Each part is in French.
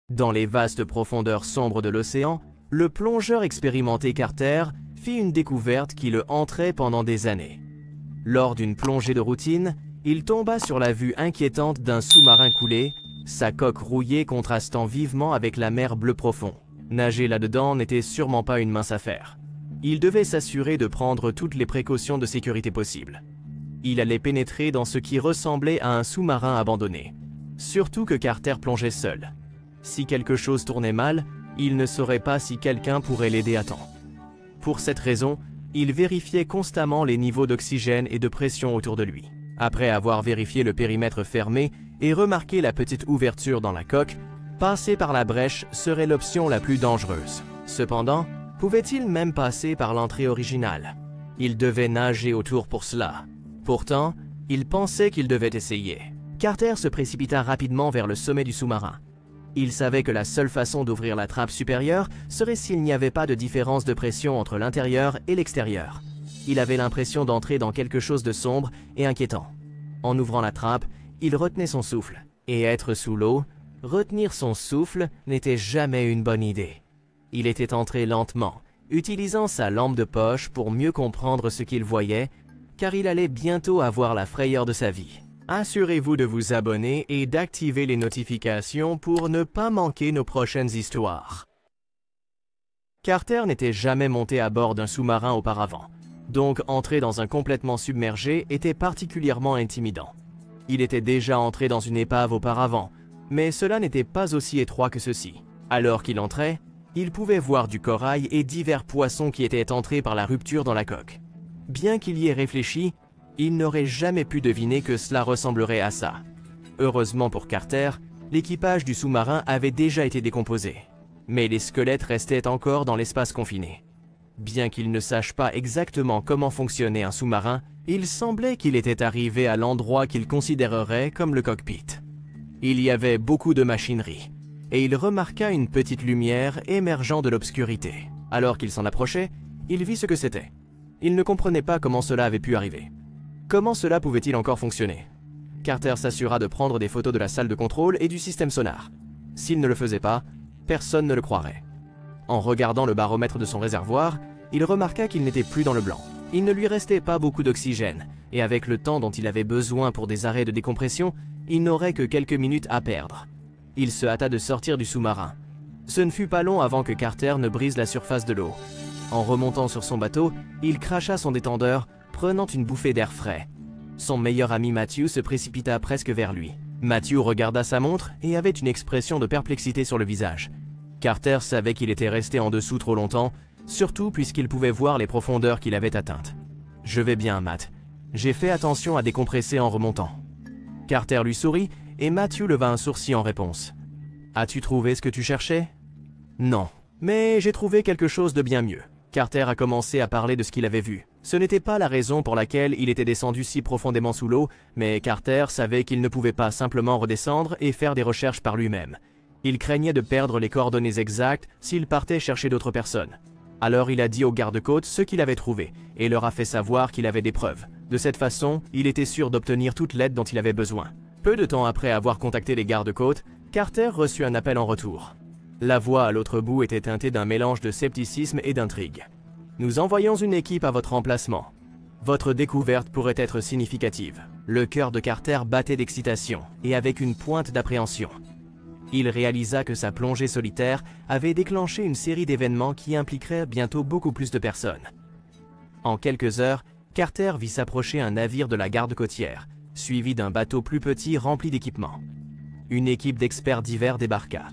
Dans les vastes profondeurs sombres de l'océan, le plongeur expérimenté Carter fit une découverte qui le hanterait pendant des années. Lors d'une plongée de routine, il tomba sur la vue inquiétante d'un sous-marin coulé, sa coque rouillée contrastant vivement avec la mer bleu profond. Nager là-dedans n'était sûrement pas une mince affaire. Il devait s'assurer de prendre toutes les précautions de sécurité possibles. Il allait pénétrer dans ce qui ressemblait à un sous-marin abandonné. Surtout que Carter plongeait seul. Si quelque chose tournait mal, il ne saurait pas si quelqu'un pourrait l'aider à temps. Pour cette raison, il vérifiait constamment les niveaux d'oxygène et de pression autour de lui. Après avoir vérifié le périmètre fermé et remarqué la petite ouverture dans la coque, passer par la brèche serait l'option la plus dangereuse. Cependant, pouvait-il même passer par l'entrée originale? Il devait nager autour pour cela. Pourtant, il pensait qu'il devait essayer. Carter se précipita rapidement vers le sommet du sous-marin. Il savait que la seule façon d'ouvrir la trappe supérieure serait s'il n'y avait pas de différence de pression entre l'intérieur et l'extérieur. Il avait l'impression d'entrer dans quelque chose de sombre et inquiétant. En ouvrant la trappe, il retenait son souffle. Et être sous l'eau, retenir son souffle n'était jamais une bonne idée. Il était entré lentement, utilisant sa lampe de poche pour mieux comprendre ce qu'il voyait, car il allait bientôt avoir la frayeur de sa vie. Assurez-vous de vous abonner et d'activer les notifications pour ne pas manquer nos prochaines histoires. Carter n'était jamais monté à bord d'un sous-marin auparavant, donc entrer dans un complètement submergé était particulièrement intimidant. Il était déjà entré dans une épave auparavant, mais cela n'était pas aussi étroit que ceci. Alors qu'il entrait, il pouvait voir du corail et divers poissons qui étaient entrés par la rupture dans la coque. Bien qu'il y ait réfléchi, il n'aurait jamais pu deviner que cela ressemblerait à ça. Heureusement pour Carter, l'équipage du sous-marin avait déjà été décomposé, mais les squelettes restaient encore dans l'espace confiné. Bien qu'il ne sache pas exactement comment fonctionnait un sous-marin, il semblait qu'il était arrivé à l'endroit qu'il considérerait comme le cockpit. Il y avait beaucoup de machinerie, et il remarqua une petite lumière émergeant de l'obscurité. Alors qu'il s'en approchait, il vit ce que c'était. Il ne comprenait pas comment cela avait pu arriver. Comment cela pouvait-il encore fonctionner? Carter s'assura de prendre des photos de la salle de contrôle et du système sonar. S'il ne le faisait pas, personne ne le croirait. En regardant le baromètre de son réservoir, il remarqua qu'il n'était plus dans le blanc. Il ne lui restait pas beaucoup d'oxygène, et avec le temps dont il avait besoin pour des arrêts de décompression, il n'aurait que quelques minutes à perdre. Il se hâta de sortir du sous-marin. Ce ne fut pas long avant que Carter ne brise la surface de l'eau. En remontant sur son bateau, il cracha son détendeur, prenant une bouffée d'air frais. Son meilleur ami Matthew se précipita presque vers lui. Matthew regarda sa montre et avait une expression de perplexité sur le visage. Carter savait qu'il était resté en dessous trop longtemps, surtout puisqu'il pouvait voir les profondeurs qu'il avait atteintes. « Je vais bien, Matt. J'ai fait attention à décompresser en remontant. » Carter lui sourit et Matthew leva un sourcil en réponse. « As-tu trouvé ce que tu cherchais? »« Non, mais j'ai trouvé quelque chose de bien mieux. » Carter a commencé à parler de ce qu'il avait vu. Ce n'était pas la raison pour laquelle il était descendu si profondément sous l'eau, mais Carter savait qu'il ne pouvait pas simplement redescendre et faire des recherches par lui-même. Il craignait de perdre les coordonnées exactes s'il partait chercher d'autres personnes. Alors il a dit aux gardes-côtes ce qu'il avait trouvé et leur a fait savoir qu'il avait des preuves. De cette façon, il était sûr d'obtenir toute l'aide dont il avait besoin. Peu de temps après avoir contacté les gardes-côtes, Carter reçut un appel en retour. La voix à l'autre bout était teintée d'un mélange de scepticisme et d'intrigue. « Nous envoyons une équipe à votre emplacement. Votre découverte pourrait être significative. » Le cœur de Carter battait d'excitation et avec une pointe d'appréhension. Il réalisa que sa plongée solitaire avait déclenché une série d'événements qui impliqueraient bientôt beaucoup plus de personnes. En quelques heures, Carter vit s'approcher un navire de la garde côtière, suivi d'un bateau plus petit rempli d'équipements. Une équipe d'experts divers débarqua.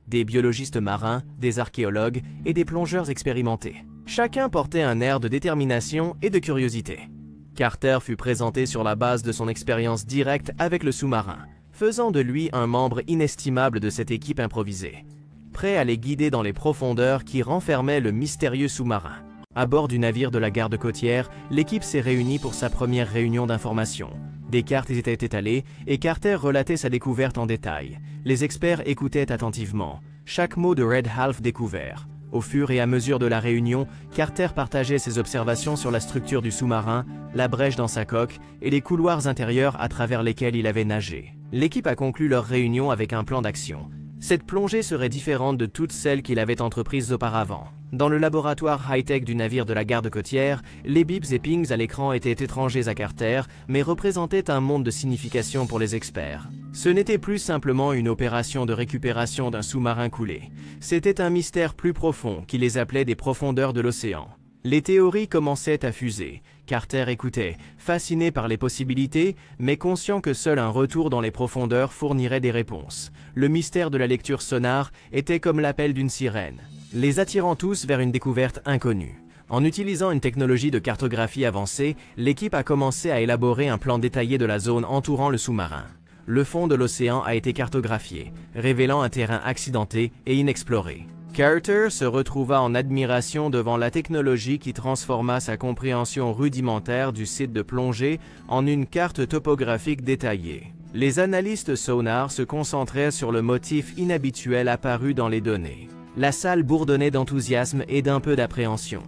Des biologistes marins, des archéologues et des plongeurs expérimentés. Chacun portait un air de détermination et de curiosité. Carter fut présenté sur la base de son expérience directe avec le sous-marin, faisant de lui un membre inestimable de cette équipe improvisée, prêt à les guider dans les profondeurs qui renfermaient le mystérieux sous-marin. À bord du navire de la garde côtière, l'équipe s'est réunie pour sa première réunion d'information. Des cartes étaient étalées et Carter relatait sa découverte en détail. Les experts écoutaient attentivement, chaque mot de Red Half découvert. Au fur et à mesure de la réunion, Carter partageait ses observations sur la structure du sous-marin, la brèche dans sa coque et les couloirs intérieurs à travers lesquels il avait nagé. L'équipe a conclu leur réunion avec un plan d'action. Cette plongée serait différente de toutes celles qu'il avait entreprises auparavant. Dans le laboratoire high-tech du navire de la garde côtière, les bips et pings à l'écran étaient étrangers à Carter, mais représentaient un monde de signification pour les experts. Ce n'était plus simplement une opération de récupération d'un sous-marin coulé. C'était un mystère plus profond qui les appelait des profondeurs de l'océan. Les théories commençaient à fuser. Carter écoutait, fasciné par les possibilités, mais conscient que seul un retour dans les profondeurs fournirait des réponses. Le mystère de la lecture sonar était comme l'appel d'une sirène, les attirant tous vers une découverte inconnue. En utilisant une technologie de cartographie avancée, l'équipe a commencé à élaborer un plan détaillé de la zone entourant le sous-marin. Le fond de l'océan a été cartographié, révélant un terrain accidenté et inexploré. Carter se retrouva en admiration devant la technologie qui transforma sa compréhension rudimentaire du site de plongée en une carte topographique détaillée. Les analystes sonar se concentraient sur le motif inhabituel apparu dans les données. La salle bourdonnait d'enthousiasme et d'un peu d'appréhension.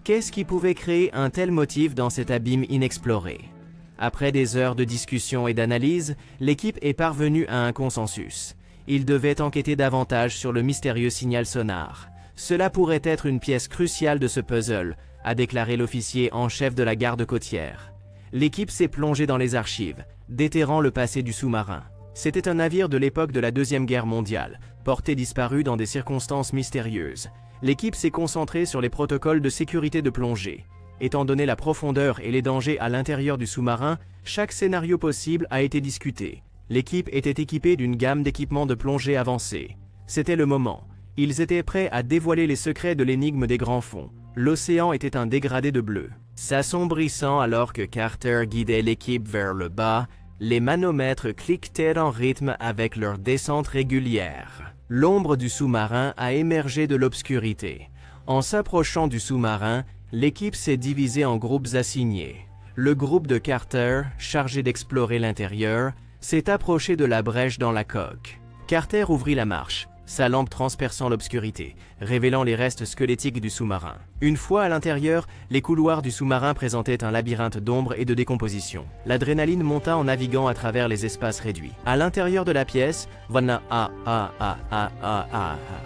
Qu'est-ce qui pouvait créer un tel motif dans cet abîme inexploré? Après des heures de discussion et d'analyse, l'équipe est parvenue à un consensus. Il devait enquêter davantage sur le mystérieux signal sonar. Cela pourrait être une pièce cruciale de ce puzzle, a déclaré l'officier en chef de la garde côtière. L'équipe s'est plongée dans les archives, déterrant le passé du sous-marin. C'était un navire de l'époque de la Deuxième Guerre mondiale, porté disparu dans des circonstances mystérieuses. L'équipe s'est concentrée sur les protocoles de sécurité de plongée. Étant donné la profondeur et les dangers à l'intérieur du sous-marin, chaque scénario possible a été discuté. L'équipe était équipée d'une gamme d'équipements de plongée avancés. C'était le moment. Ils étaient prêts à dévoiler les secrets de l'énigme des grands fonds. L'océan était un dégradé de bleu. S'assombrissant alors que Carter guidait l'équipe vers le bas, les manomètres cliquetaient en rythme avec leur descente régulière. L'ombre du sous-marin a émergé de l'obscurité. En s'approchant du sous-marin, l'équipe s'est divisée en groupes assignés. Le groupe de Carter, chargé d'explorer l'intérieur, s'est approché de la brèche dans la coque. Carter ouvrit la marche, sa lampe transperçant l'obscurité, révélant les restes squelettiques du sous-marin. Une fois à l'intérieur, les couloirs du sous-marin présentaient un labyrinthe d'ombre et de décomposition. L'adrénaline monta en naviguant à travers les espaces réduits. À l'intérieur de la pièce,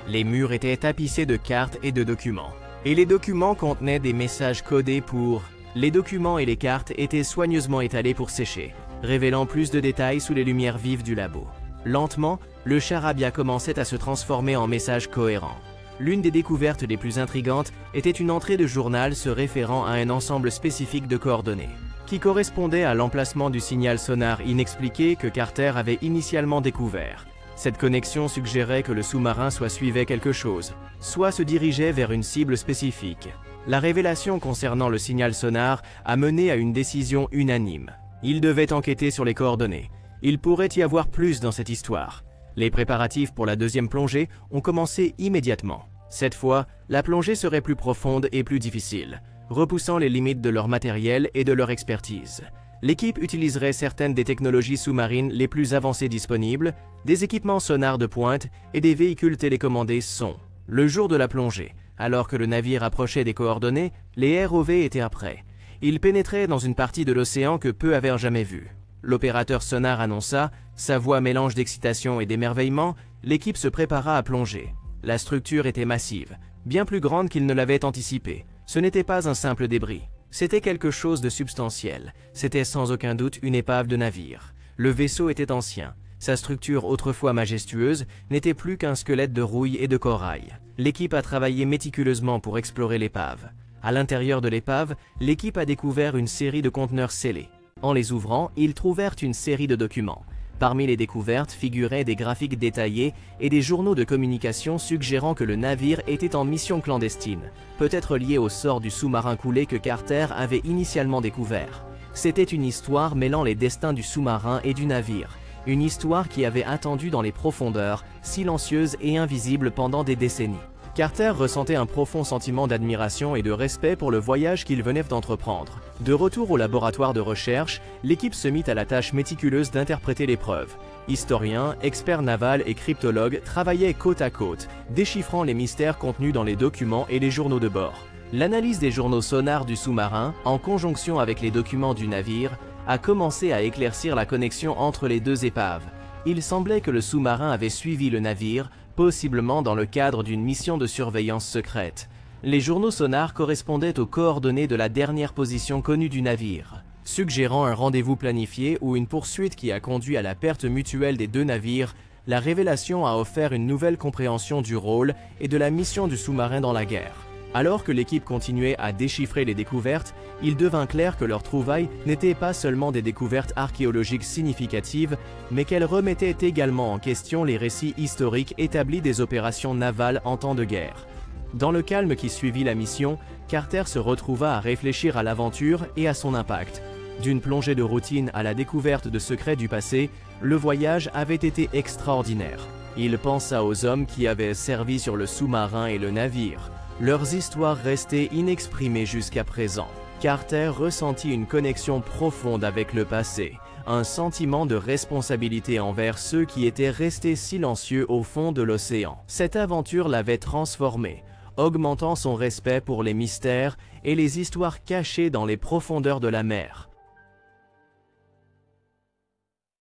les murs étaient tapissés de cartes et de documents. Et les documents contenaient des messages codés pour... Les documents et les cartes étaient soigneusement étalés pour sécher, révélant plus de détails sous les lumières vives du labo. Lentement, le charabia commençait à se transformer en messages cohérents. L'une des découvertes les plus intrigantes était une entrée de journal se référant à un ensemble spécifique de coordonnées, qui correspondait à l'emplacement du signal sonar inexpliqué que Carter avait initialement découvert. Cette connexion suggérait que le sous-marin soit suivait quelque chose, soit se dirigeait vers une cible spécifique. La révélation concernant le signal sonar a mené à une décision unanime. Il devait enquêter sur les coordonnées. Il pourrait y avoir plus dans cette histoire. Les préparatifs pour la deuxième plongée ont commencé immédiatement. Cette fois, la plongée serait plus profonde et plus difficile, repoussant les limites de leur matériel et de leur expertise. L'équipe utiliserait certaines des technologies sous-marines les plus avancées disponibles, des équipements sonars de pointe et des véhicules télécommandés son. Le jour de la plongée, alors que le navire approchait des coordonnées, les ROV étaient prêts. Ils pénétraient dans une partie de l'océan que peu avaient jamais vue. L'opérateur sonar annonça, sa voix mélange d'excitation et d'émerveillement, l'équipe se prépara à plonger. La structure était massive, bien plus grande qu'ils ne l'avaient anticipé. Ce n'était pas un simple débris. C'était quelque chose de substantiel. C'était sans aucun doute une épave de navire. Le vaisseau était ancien. Sa structure autrefois majestueuse n'était plus qu'un squelette de rouille et de corail. L'équipe a travaillé méticuleusement pour explorer l'épave. À l'intérieur de l'épave, l'équipe a découvert une série de conteneurs scellés. En les ouvrant, ils trouvèrent une série de documents. Parmi les découvertes figuraient des graphiques détaillés et des journaux de communication suggérant que le navire était en mission clandestine, peut-être lié au sort du sous-marin coulé que Carter avait initialement découvert. C'était une histoire mêlant les destins du sous-marin et du navire, une histoire qui avait attendu dans les profondeurs, silencieuse et invisible pendant des décennies. Carter ressentait un profond sentiment d'admiration et de respect pour le voyage qu'il venait d'entreprendre. De retour au laboratoire de recherche, l'équipe se mit à la tâche méticuleuse d'interpréter les preuves. Historiens, experts navals et cryptologues travaillaient côte à côte, déchiffrant les mystères contenus dans les documents et les journaux de bord. L'analyse des journaux sonars du sous-marin, en conjonction avec les documents du navire, a commencé à éclaircir la connexion entre les deux épaves. il semblait que le sous-marin avait suivi le navire, possiblement dans le cadre d'une mission de surveillance secrète. Les journaux sonars correspondaient aux coordonnées de la dernière position connue du navire, suggérant un rendez-vous planifié ou une poursuite qui a conduit à la perte mutuelle des deux navires. La révélation a offert une nouvelle compréhension du rôle et de la mission du sous-marin dans la guerre. Alors que l'équipe continuait à déchiffrer les découvertes, il devint clair que leurs trouvailles n'étaient pas seulement des découvertes archéologiques significatives, mais qu'elles remettaient également en question les récits historiques établis des opérations navales en temps de guerre. Dans le calme qui suivit la mission, Carter se retrouva à réfléchir à l'aventure et à son impact. D'une plongée de routine à la découverte de secrets du passé, le voyage avait été extraordinaire. Il pensa aux hommes qui avaient servi sur le sous-marin et le navire. Leurs histoires restaient inexprimées jusqu'à présent. Carter ressentit une connexion profonde avec le passé, un sentiment de responsabilité envers ceux qui étaient restés silencieux au fond de l'océan. Cette aventure l'avait transformé, augmentant son respect pour les mystères et les histoires cachées dans les profondeurs de la mer.